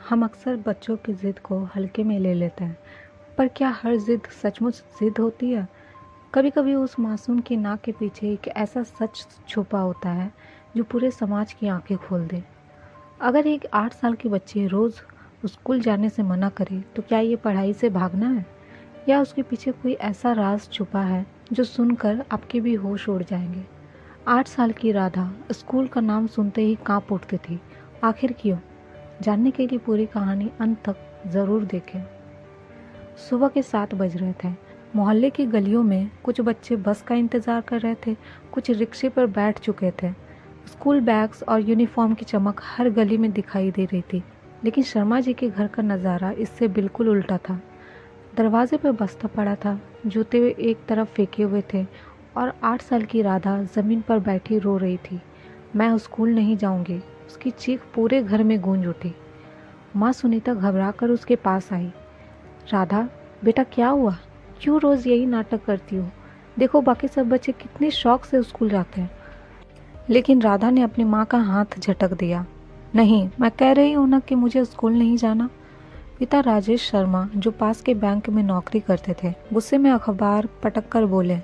हम अक्सर बच्चों की ज़िद को हल्के में ले लेते हैं, पर क्या हर ज़िद सचमुच ज़िद होती है? कभी-कभी उस मासूम की नाक के पीछे एक ऐसा सच छुपा होता है, जो पूरे समाज की आंखें खोल दे। अगर एक 8 साल की बच्ची रोज़ स्कूल जाने से मना करे, तो क्या ये पढ़ाई से भागना है? या उसके पीछे कोई ऐसा राज छुपा है, जो सुनकर आपके भी होश उड़ जाएंगे? 8 साल की राधा स्कूल का नाम सुनते ही कांप उठती थी। आखिर क्यों? जानने के लिए पूरी कहानी अंत तक ज़रूर देखें। सुबह के 7 बज रहे थे। मोहल्ले की गलियों में कुछ बच्चे बस का इंतज़ार कर रहे थे, कुछ रिक्शे पर बैठ चुके थे। स्कूल बैग्स और यूनिफॉर्म की चमक हर गली में दिखाई दे रही थी, लेकिन शर्मा जी के घर का नज़ारा इससे बिल्कुल उल्टा था। दरवाजे पर बस्ता पड़ा था, जूते एक तरफ फेंके हुए थे और 8 साल की राधा ज़मीन पर बैठी रो रही थी। मैं स्कूल नहीं जाऊंगी, उसकी चीख पूरे घर में गूंज उठी। माँ सुनीता घबराकर उसके पास आई। राधा, बेटा क्या हुआ? क्यों रोज़ यही नाटक करती हो? देखो बाकी सब बच्चे कितने शौक से स्कूल जाते हैं। लेकिन राधा ने अपनी माँ का हाथ झटक दिया। नहीं, मैं कह रही हूँ ना कि मुझे स्कूल नहीं जाना। पिता राजेश शर्मा, जो पास के बैंक में नौकरी करते थे, गुस्से में अखबार पटक कर बोले,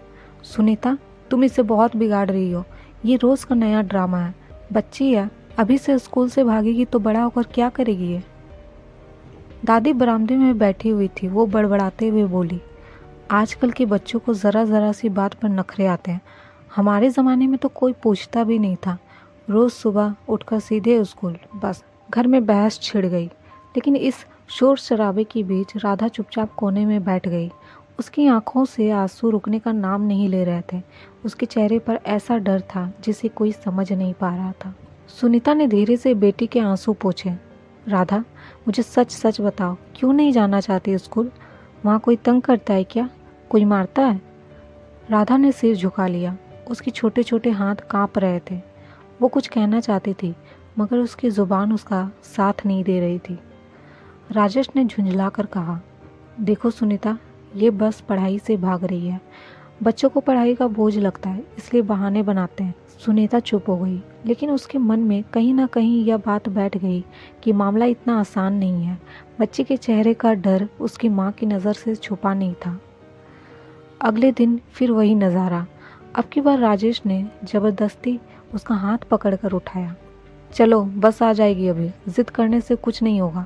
सुनीता, तुम इसे बहुत बिगाड़ रही हो। ये रोज़ का नया ड्रामा है। बच्ची है, अभी से स्कूल से भागेगी तो बड़ा होकर क्या करेगी ये? दादी बरामदे में बैठी हुई थी। वो बड़बड़ाते हुए बोली, आजकल के बच्चों को ज़रा ज़रा सी बात पर नखरे आते हैं। हमारे ज़माने में तो कोई पूछता भी नहीं था। रोज़ सुबह उठकर सीधे स्कूल, बस घर में बहस छिड़ गई। लेकिन इस शोर शराबे के बीच राधा चुपचाप कोने में बैठ गई। उसकी आंखों से आंसू रुकने का नाम नहीं ले रहे थे। उसके चेहरे पर ऐसा डर था जिसे कोई समझ नहीं पा रहा था। सुनीता ने धीरे से बेटी के आंसू पोंछे। राधा, मुझे सच सच बताओ, क्यों नहीं जाना चाहती स्कूल? वहाँ कोई तंग करता है क्या? कोई मारता है? राधा ने सिर झुका लिया। उसके छोटे छोटे हाथ कांप रहे थे। वो कुछ कहना चाहती थी, मगर उसकी जुबान उसका साथ नहीं दे रही थी। राजेश ने झुंझलाकर कहा, देखो सुनीता, ये बस पढ़ाई से भाग रही है। बच्चों को पढ़ाई का बोझ लगता है, इसलिए बहाने बनाते हैं। सुनीता चुप हो गई, लेकिन उसके मन में कहीं ना कहीं यह बात बैठ गई कि मामला इतना आसान नहीं है। बच्चे के चेहरे का डर उसकी माँ की नज़र से छुपा नहीं था। अगले दिन फिर वही नज़ारा। अब की बार राजेश ने ज़बरदस्ती उसका हाथ पकड़कर उठाया। चलो, बस आ जाएगी, अभी जिद करने से कुछ नहीं होगा।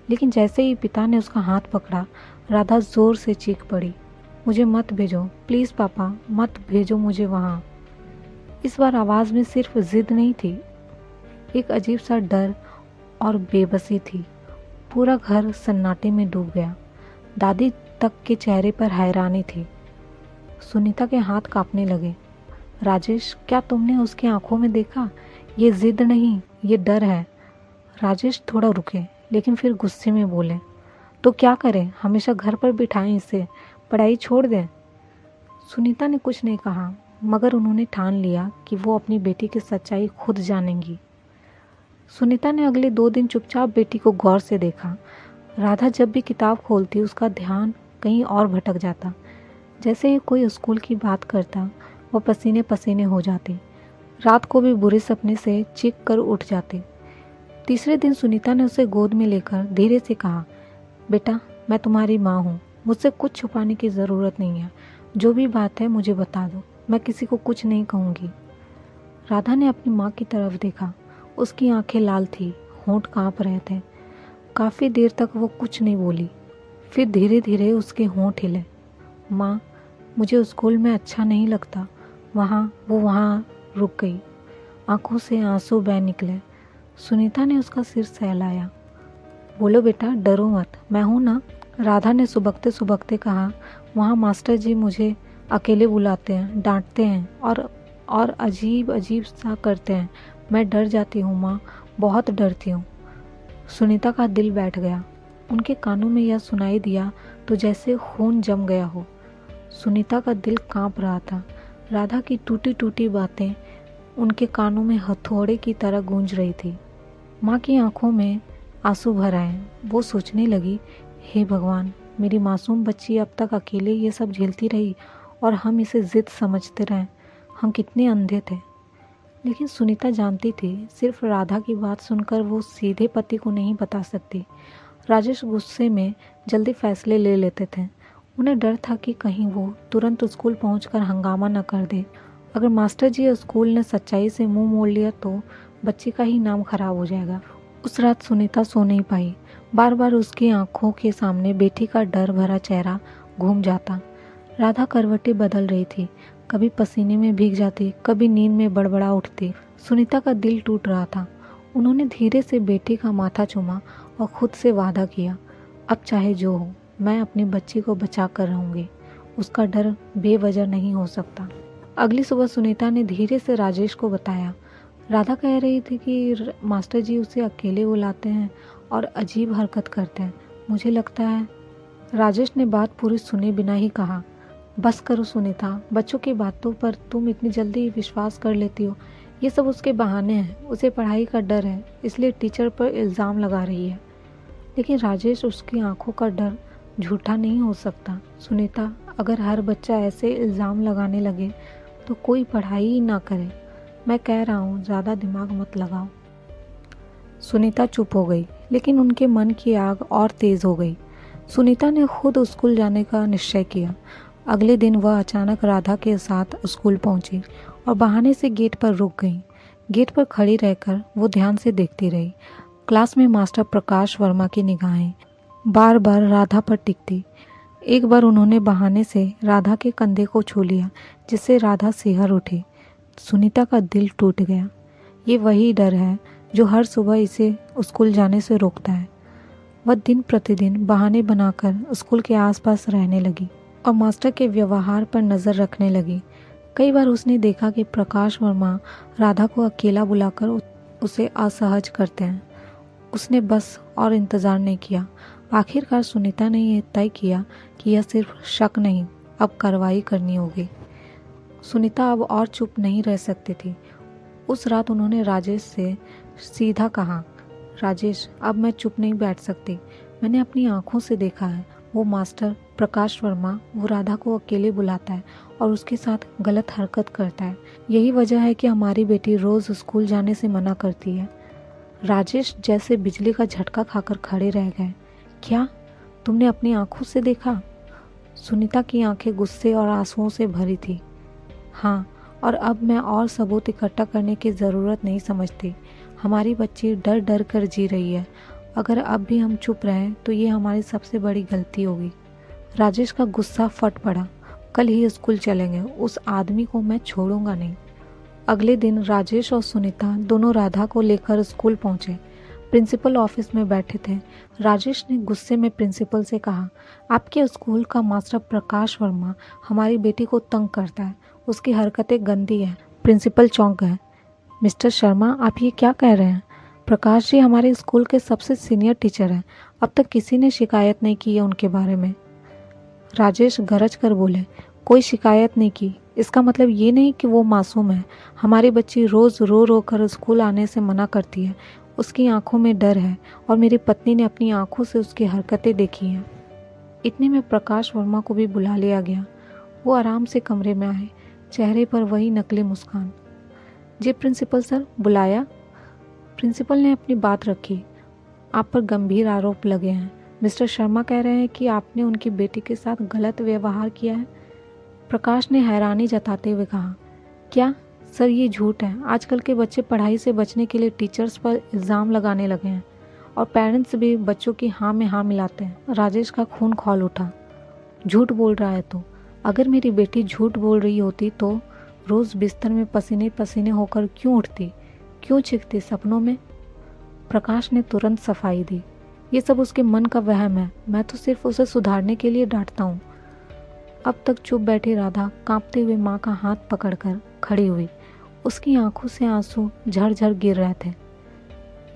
लेकिन जैसे ही पिता ने उसका हाथ पकड़ा, राधा जोर से चीख पड़ी, मुझे मत भेजो, प्लीज़ पापा, मत भेजो मुझे वहाँ। इस बार आवाज़ में सिर्फ जिद नहीं थी, एक अजीब सा डर और बेबसी थी। पूरा घर सन्नाटे में डूब गया। दादी तक के चेहरे पर हैरानी थी। सुनीता के हाथ कांपने लगे। राजेश, क्या तुमने उसकी आंखों में देखा? ये जिद नहीं, ये डर है। राजेश थोड़ा रुके, लेकिन फिर गुस्से में बोले, तो क्या करें? हमेशा घर पर बिठाएं इसे? पढ़ाई छोड़ दें? सुनीता ने कुछ नहीं कहा, मगर उन्होंने ठान लिया कि वो अपनी बेटी की सच्चाई खुद जानेंगी। सुनीता ने अगले 2 दिन चुपचाप बेटी को गौर से देखा। राधा जब भी किताब खोलती, उसका ध्यान कहीं और भटक जाता। जैसे ही कोई स्कूल की बात करता, वह पसीने पसीने हो जाती। रात को भी बुरे सपने से चीख कर उठ जाती। तीसरे दिन सुनीता ने उसे गोद में लेकर धीरे से कहा, बेटा, मैं तुम्हारी माँ हूँ, मुझसे कुछ छुपाने की ज़रूरत नहीं है। जो भी बात है मुझे बता दो, मैं किसी को कुछ नहीं कहूँगी। राधा ने अपनी माँ की तरफ देखा। उसकी आंखें लाल थी, होंठ कांप रहे थे। काफ़ी देर तक वो कुछ नहीं बोली। फिर धीरे धीरे उसके होंठ हिले। माँ, मुझे स्कूल में अच्छा नहीं लगता। वहाँ रुक गई। आंखों से आंसू बह निकले। सुनीता ने उसका सिर सहलाया। बोलो बेटा, डरो मत, मैं हूँ ना। राधा ने सुबकते सुबकते कहा, वहाँ मास्टर जी मुझे अकेले बुलाते हैं, डांटते हैं और अजीब अजीब सा करते हैं। मैं डर जाती हूँ माँ, बहुत डरती हूँ। सुनीता का दिल बैठ गया। उनके कानों में यह सुनाई दिया तो जैसे खून जम गया हो। सुनीता का दिल कांप रहा था। राधा की टूटी टूटी बातें उनके कानों में हथौड़े की तरह गूंज रही थी। माँ की आंखों में आंसू भर आए। वो सोचने लगी, हे भगवान, मेरी मासूम बच्ची अब तक अकेले ये सब झेलती रही और हम इसे जिद समझते रहे। हम कितने अंधे थे। लेकिन सुनीता जानती थी सिर्फ राधा की बात सुनकर वो सीधे पति को नहीं बता सकती। राजेश गुस्से में जल्दी फैसले ले लेते थे। उन्हें डर था कि कहीं वो तुरंत स्कूल पहुंचकर हंगामा न कर दे। अगर मास्टर जी या स्कूल ने सच्चाई से मुंह मोड़ लिया तो बच्चे का ही नाम खराब हो जाएगा। उस रात सुनीता सो नहीं पाई। बार बार उसकी आंखों के सामने बेटी का डर भरा चेहरा घूम जाता। राधा करवटें बदल रही थी, कभी पसीने में भीग जाती, कभी नींद में बड़बड़ा उठती। सुनीता का दिल टूट रहा था। उन्होंने धीरे से बेटी का माथा चूमा और खुद से वादा किया, अब चाहे जो हो मैं अपनी बच्ची को बचा कर रहूंगी। उसका डर बेवजह नहीं हो सकता। अगली सुबह सुनीता ने धीरे से राजेश को बताया। राधा कह रही थी कि मास्टर जी उसे अकेले बुलाते हैं और अजीब हरकत करते हैं। मुझे लगता है। राजेश ने बात पूरी सुने बिना ही कहा, बस करो सुनीता, बच्चों की बातों पर तुम इतनी जल्दी विश्वास कर लेती हो। ये सब उसके बहाने हैं। उसे पढ़ाई का डर है, इसलिए टीचर पर इल्ज़ाम लगा रही है। लेकिन राजेश, उसकी आंखों का डर झूठा नहीं हो सकता। सुनीता, अगर हर बच्चा ऐसे इल्ज़ाम लगाने लगे तो कोई पढ़ाई ही ना करे। मैं कह रहा हूँ, ज़्यादा दिमाग मत लगाओ। सुनीता चुप हो गई, लेकिन उनके मन की आग और तेज़ हो गई। सुनीता ने खुद स्कूल जाने का निश्चय किया। अगले दिन वह अचानक राधा के साथ स्कूल पहुंची और बहाने से गेट पर रुक गई। गेट पर खड़ी रहकर वो ध्यान से देखती रही। क्लास में मास्टर प्रकाश वर्मा की निगाहें बार बार राधा पर टिकती। एक बार उन्होंने बहाने से राधा के कंधे को छू लिया, जिससे राधा सिहर उठी। सुनीता का दिल टूट गया। ये वही डर है जो हर सुबह इसे स्कूल जाने से रोकता है। वह दिन प्रतिदिन बहाने बनाकर स्कूल के आसपास रहने लगी और मास्टर के व्यवहार पर नज़र रखने लगी। कई बार उसने देखा कि प्रकाश वर्मा राधा को अकेला बुलाकर उसे असहज करते हैं। उसने बस और इंतज़ार नहीं किया। आखिरकार सुनीता ने यह तय किया कि यह सिर्फ शक नहीं, अब कार्रवाई करनी होगी। सुनीता अब और चुप नहीं रह सकती थी। उस रात उन्होंने राजेश से सीधा कहा, राजेश, अब मैं चुप नहीं बैठ सकती। मैंने अपनी आंखों से देखा है, वो मास्टर प्रकाश वर्मा वो राधा को अकेले बुलाता है और उसके साथ गलत हरकत करता है। यही वजह है कि हमारी बेटी रोज़ स्कूल जाने से मना करती है। राजेश जैसे बिजली का झटका खाकर खड़े रह गए। क्या तुमने अपनी आंखों से देखा? सुनीता की आंखें गुस्से और आंसुओं से भरी थी। हाँ, और अब मैं और सबूत इकट्ठा करने की ज़रूरत नहीं समझती। हमारी बच्ची डर डर कर जी रही है। अगर अब भी हम चुप रहें तो ये हमारी सबसे बड़ी गलती होगी। राजेश का गुस्सा फट पड़ा। कल ही स्कूल चलेंगे, उस आदमी को मैं छोड़ूंगा नहीं। अगले दिन राजेश और सुनीता दोनों राधा को लेकर स्कूल पहुंचे। प्रिंसिपल ऑफिस में बैठे थे। राजेश ने गुस्से में प्रिंसिपल से कहा, आपके स्कूल का मास्टर प्रकाश वर्मा हमारी बेटी को तंग करता है। उसकी हरकतें गंदी हैं। प्रिंसिपल चौंक गए। मिस्टर शर्मा, आप ये क्या कह रहे हैं? प्रकाश जी हमारे स्कूल के सबसे सीनियर टीचर हैं। अब तक किसी ने शिकायत नहीं की है उनके बारे में। राजेश गरज कर बोले, कोई शिकायत नहीं की, इसका मतलब ये नहीं कि वो मासूम है। हमारी बच्ची रोज़ रो रो कर स्कूल आने से मना करती है। उसकी आंखों में डर है और मेरी पत्नी ने अपनी आंखों से उसकी हरकतें देखी हैं। इतने में प्रकाश वर्मा को भी बुला लिया गया। वो आराम से कमरे में आए, चेहरे पर वही नकली मुस्कान। जी प्रिंसिपल सर, बुलाया? प्रिंसिपल ने अपनी बात रखी। आप पर गंभीर आरोप लगे हैं। मिस्टर शर्मा कह रहे हैं कि आपने उनकी बेटी के साथ गलत व्यवहार किया है। प्रकाश ने हैरानी जताते हुए कहा, क्या सर, ये झूठ है। आजकल के बच्चे पढ़ाई से बचने के लिए टीचर्स पर इल्ज़ाम लगाने लगे हैं और पेरेंट्स भी बच्चों की हाँ में हाँ मिलाते हैं। राजेश का खून खौल उठा। झूठ बोल रहा है तो? अगर मेरी बेटी झूठ बोल रही होती तो रोज़ बिस्तर में पसीने पसीने होकर क्यों उठती, क्यों चीखती सपनों में? प्रकाश ने तुरंत सफाई दी, ये सब उसके मन का वहम है। मैं तो सिर्फ उसे सुधारने के लिए डांटता हूँ। अब तक चुप बैठी राधा कांपते हुए माँ का हाथ पकड़कर खड़ी हुई। उसकी आंखों से आंसू झरझर गिर रहे थे।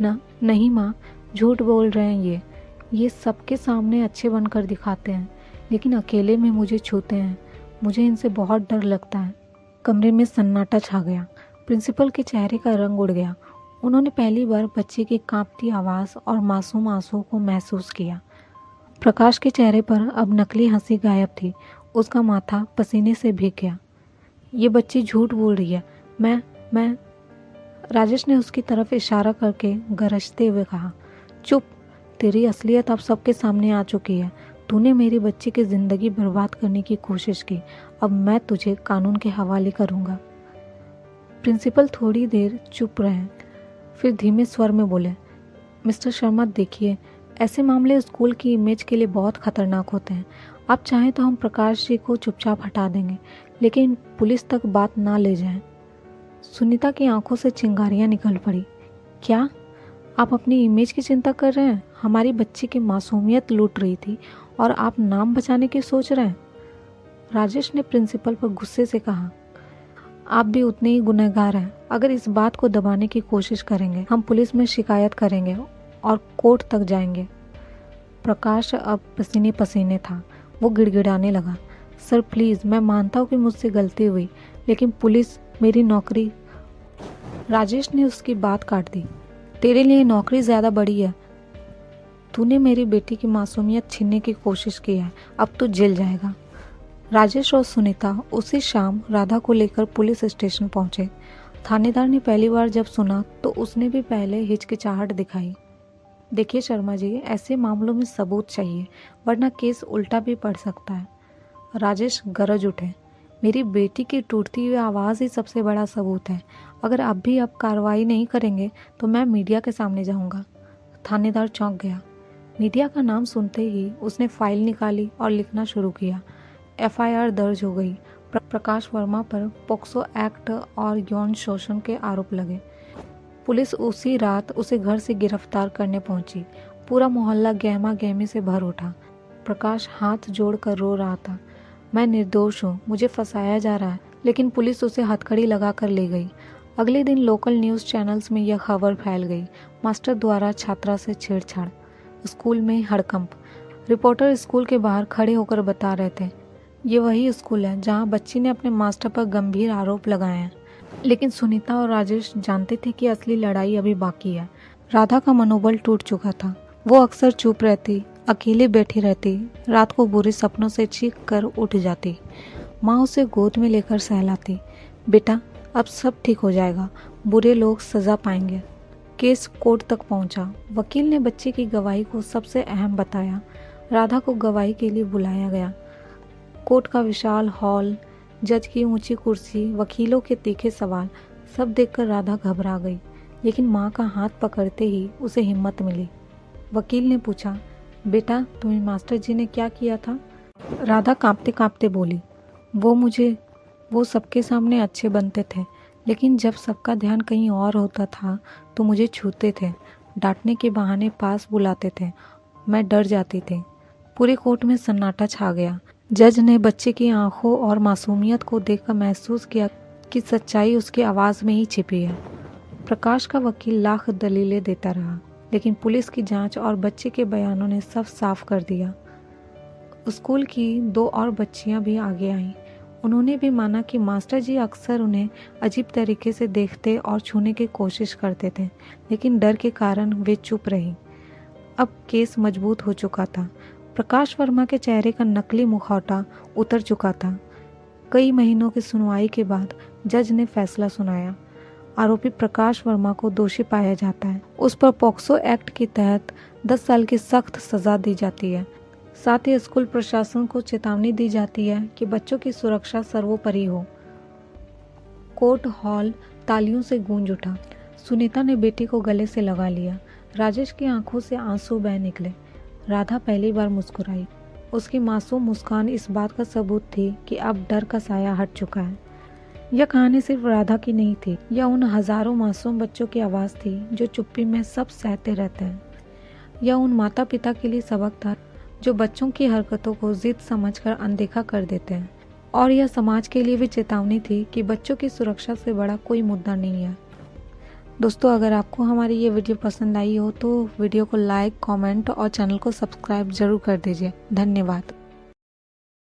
नहीं माँ, झूठ बोल रहे हैं ये सबके सामने अच्छे बनकर दिखाते हैं, लेकिन अकेले में मुझे छूते हैं। मुझे इनसे बहुत डर लगता है। कमरे में सन्नाटा छा गया। प्रिंसिपल के चेहरे का रंग उड़ गया। उन्होंने पहली बार बच्चे की कांपती आवाज़ और मासूम आंसुओं को महसूस किया। प्रकाश के चेहरे पर अब नकली हंसी गायब थी। उसका माथा पसीने से भीग गया। ये बच्ची झूठ बोल रही है। मैं राजेश ने उसकी तरफ इशारा करके गरजते हुए कहा, चुप, तेरी असलियत अब सबके सामने आ चुकी है। तूने मेरी बच्ची की ज़िंदगी बर्बाद करने की कोशिश की, अब मैं तुझे कानून के हवाले करूँगा। प्रिंसिपल थोड़ी देर चुप रहे, फिर धीमे स्वर में बोले, मिस्टर शर्मा देखिए, ऐसे मामले स्कूल की इमेज के लिए बहुत खतरनाक होते हैं। आप चाहें तो हम प्रकाश जी को चुपचाप हटा देंगे, लेकिन पुलिस तक बात ना ले जाएं। सुनीता की आंखों से चिंगारियां निकल पड़ी। क्या आप अपनी इमेज की चिंता कर रहे हैं? हमारी बच्ची की मासूमियत लूट रही थी और आप नाम बचाने की सोच रहे हैं? राजेश ने प्रिंसिपल पर गुस्से से कहा, आप भी उतने ही गुनहगार हैं। अगर इस बात को दबाने की कोशिश करेंगे, हम पुलिस में शिकायत करेंगे और कोर्ट तक जाएंगे। प्रकाश अब पसीने पसीने था। वो गिड़गिड़ाने लगा, सर प्लीज़, मैं मानता हूँ कि मुझसे गलती हुई, लेकिन पुलिस मेरी नौकरी। राजेश ने उसकी बात काट दी, तेरे लिए नौकरी ज़्यादा बड़ी है। तूने मेरी बेटी की मासूमियत छीनने की कोशिश की है, अब तू जेल जाएगा। राजेश और सुनीता उसी शाम राधा को लेकर पुलिस स्टेशन पहुंचे। थानेदार ने पहली बार जब सुना तो उसने भी पहले हिचकिचाहट दिखाई। देखिए शर्मा जी, ऐसे मामलों में सबूत चाहिए, वरना केस उल्टा भी पड़ सकता है। राजेश गरज उठे, मेरी बेटी की टूटती हुई आवाज़ ही सबसे बड़ा सबूत है। अगर अब भी कार्रवाई नहीं करेंगे तो मैं मीडिया के सामने जाऊंगा। थानेदार चौंक गया। मीडिया का नाम सुनते ही उसने फाइल निकाली और लिखना शुरू किया। एफआईआर दर्ज हो गई। प्रकाश वर्मा पर पोक्सो एक्ट और यौन शोषण के आरोप लगे। पुलिस उसी रात उसे घर से गिरफ्तार करने पहुंची। पूरा मोहल्ला गहमा गहमी से भर उठा। प्रकाश हाथ जोड़कर रो रहा था, मैं निर्दोष हूँ, मुझे फंसाया जा रहा है। लेकिन पुलिस उसे हथकड़ी लगा कर ले गई। अगले दिन लोकल न्यूज़ चैनल्स में यह खबर फैल गई, मास्टर द्वारा छात्रा से छेड़छाड़। स्कूल में हड़कंप। रिपोर्टर स्कूल के बाहर खड़े होकर बता रहे थे, ये वही स्कूल है जहाँ बच्ची ने अपने मास्टर पर गंभीर आरोप लगाए हैं। लेकिन सुनीता और राजेश जानते थे कि असली लड़ाई अभी बाकी है। राधा का मनोबल टूट चुका था। वो अक्सर चुप रहती, अकेले बैठी रहती, रात को बुरे सपनों से चीख कर उठ जाती। माँ उसे गोद में लेकर सहलाती, बेटा अब सब ठीक हो जाएगा, बुरे लोग सज़ा पाएंगे। केस कोर्ट तक पहुंचा। वकील ने बच्चे की गवाही को सबसे अहम बताया। राधा को गवाही के लिए बुलाया गया। कोर्ट का विशाल हॉल, जज की ऊंची कुर्सी, वकीलों के तीखे सवाल, सब देखकर राधा घबरा गई। लेकिन माँ का हाथ पकड़ते ही उसे हिम्मत मिली। वकील ने पूछा, बेटा तुम्हें मास्टर जी ने क्या किया था? राधा कांपते कांपते बोली, वो सबके सामने अच्छे बनते थे, लेकिन जब सबका ध्यान कहीं और होता था तो मुझे छूते थे, डांटने के बहाने पास बुलाते थे। मैं डर जाती थी। पूरे कोर्ट में सन्नाटा छा गया। जज ने बच्चे की आंखों और मासूमियत को देखकर महसूस किया कि सच्चाई उसकी आवाज़ में ही छिपी है। प्रकाश का वकील लाख दलीलें देता रहा, लेकिन पुलिस की जांच और बच्चे के बयानों ने सब साफ कर दिया। स्कूल की 2 और बच्चियां भी आगे आईं। उन्होंने भी माना कि मास्टर जी अक्सर उन्हें अजीब तरीके से देखते और छूने की कोशिश करते थे, लेकिन डर के कारण वे चुप रहीं। अब केस मजबूत हो चुका था। प्रकाश वर्मा के चेहरे का नकली मुखौटा उतर चुका था। कई महीनों की सुनवाई के बाद जज ने फैसला सुनाया। आरोपी प्रकाश वर्मा को दोषी पाया जाता है। उस पर पॉक्सो एक्ट के तहत 10 साल की सख्त सजा दी जाती है। साथ ही स्कूल प्रशासन को चेतावनी दी जाती है कि बच्चों की सुरक्षा सर्वोपरि हो। कोर्ट हॉल तालियों से गूंज उठा। सुनीता ने बेटी को गले से लगा लिया। राजेश की आंखों से आंसू बह निकले। राधा पहली बार मुस्कुराई। उसकी मासूम मुस्कान इस बात का सबूत थी कि अब डर का साया हट चुका है। यह कहानी सिर्फ राधा की नहीं थी, यह उन हजारों मासूम बच्चों की आवाज़ थी जो चुप्पी में सब सहते रहते हैं। यह उन माता पिता के लिए सबक था जो बच्चों की हरकतों को जिद समझकर अनदेखा कर देते हैं। और यह समाज के लिए भी चेतावनी थी कि बच्चों की सुरक्षा से बड़ा कोई मुद्दा नहीं है। दोस्तों, अगर आपको हमारी ये वीडियो पसंद आई हो तो वीडियो को लाइक, कमेंट और चैनल को सब्सक्राइब जरूर कर दीजिए। धन्यवाद।